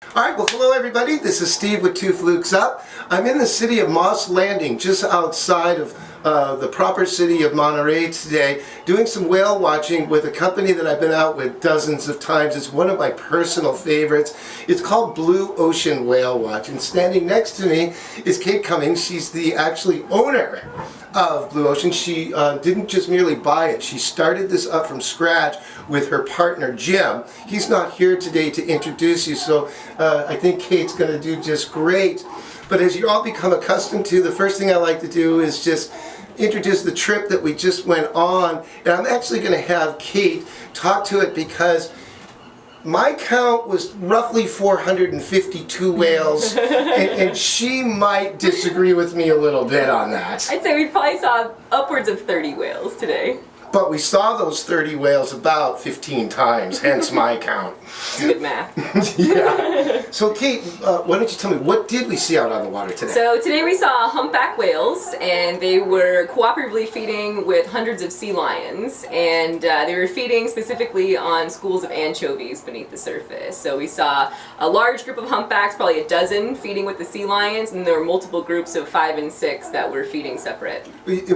Alright, well hello everybody, this is Steve with Two Flukes Up. I'm in the city of Moss Landing, just outside of the proper city of Monterey today, doing some whale watching with a company that I've been out with dozens of times. It's one of my personal favorites. It's called Blue Ocean Whale Watch, and standing next to me is Kate Cummings. She's the actually owner of Blue Ocean. She didn't just merely buy it, she started this up from scratch with her partner Jim. He's not here today to introduce you, so I think Kate's going to do just great. But as you all become accustomed to, the first thing I like to do is just introduce the trip that we just went on. And I'm actually going to have Kate talk to it because my count was roughly 452 whales, and she might disagree with me a little bit on that. I'd say we probably saw upwards of 30 whales today. But we saw those 30 whales about 15 times, hence my count. Good math. Yeah. So Kate, why don't you tell me, what did we see out on the water today? So today we saw humpback whales, and they were cooperatively feeding with hundreds of sea lions, and they were feeding specifically on schools of anchovies beneath the surface. So we saw a large group of humpbacks, probably a dozen, feeding with the sea lions, and there were multiple groups of 5 and 6 that were feeding separate.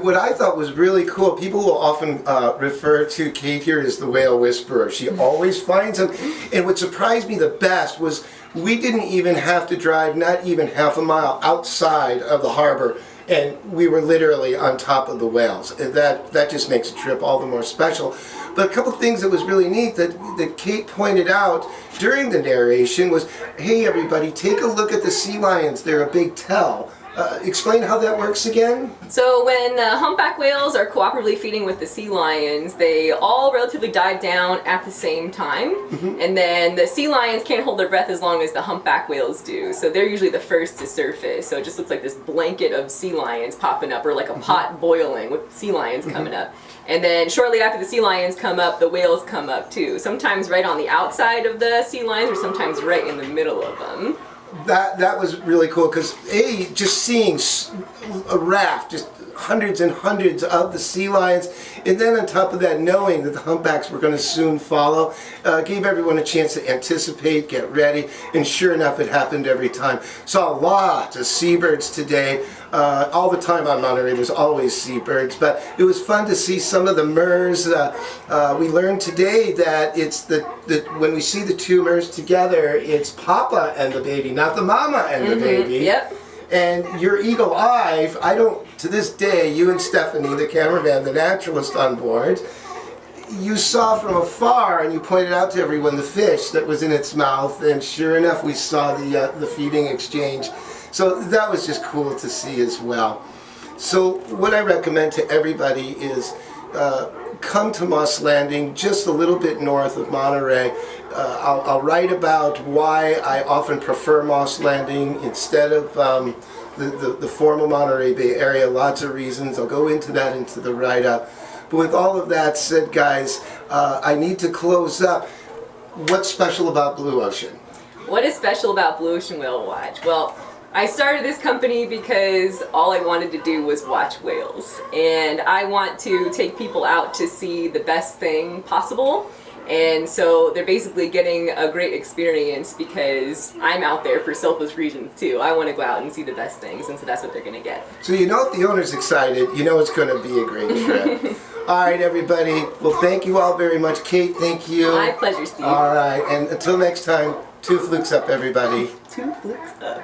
What I thought was really cool, people will often refer to Kate here as the whale whisperer. She always finds them, and what surprised me the best was we didn't even have to drive not even half a mile outside of the harbor, and we were literally on top of the whales. And that just makes a trip all the more special. But a couple things that was really neat that Kate pointed out during the narration was, hey everybody, take a look at the sea lions, they're a big tell. Explain how that works again? So when humpback whales are cooperatively feeding with the sea lions, they all relatively dive down at the same time, and then the sea lions can't hold their breath as long as the humpback whales do, so they're usually the first to surface. So it just looks like this blanket of sea lions popping up, or like a pot boiling with sea lions coming up. And then shortly after the sea lions come up, the whales come up too. Sometimes right on the outside of the sea lions, or sometimes right in the middle of them. That was really cool because just seeing a raft, just hundreds and hundreds of the sea lions, and then on top of that knowing that the humpbacks were going to soon follow, gave everyone a chance to anticipate, get ready, and sure enough it happened every time. Saw lots of seabirds today. All the time on Monterey there's always seabirds, but it was fun to see some of the murres. We learned today that it's when we see the two murres together, it's Papa and the baby, not the mama and the baby. Yep. And your eagle eye, I don't, to this day, you and Stephanie, the cameraman, the naturalist on board, you saw from afar and you pointed out to everyone the fish that was in its mouth, and sure enough we saw the feeding exchange. So that was just cool to see as well. So what I recommend to everybody is come to Moss Landing, just a little bit north of Monterey. I'll write about why I often prefer Moss Landing instead of the former Monterey Bay area. Lots of reasons. I'll go into that into the write-up. But with all of that said, guys, I need to close up. What's special about Blue Ocean? What is special about Blue Ocean Whale Watch? Well, I started this company because all I wanted to do was watch whales, and I want to take people out to see the best thing possible, and so they're basically getting a great experience because I'm out there for selfish reasons too. I want to go out and see the best things, and so that's what they're going to get. So you know if the owner's excited, you know it's going to be a great trip. Alright everybody, well thank you all very much. Kate, thank you. My pleasure, Steve. Alright, and until next time, Two Flukes Up everybody. Two Flukes Up.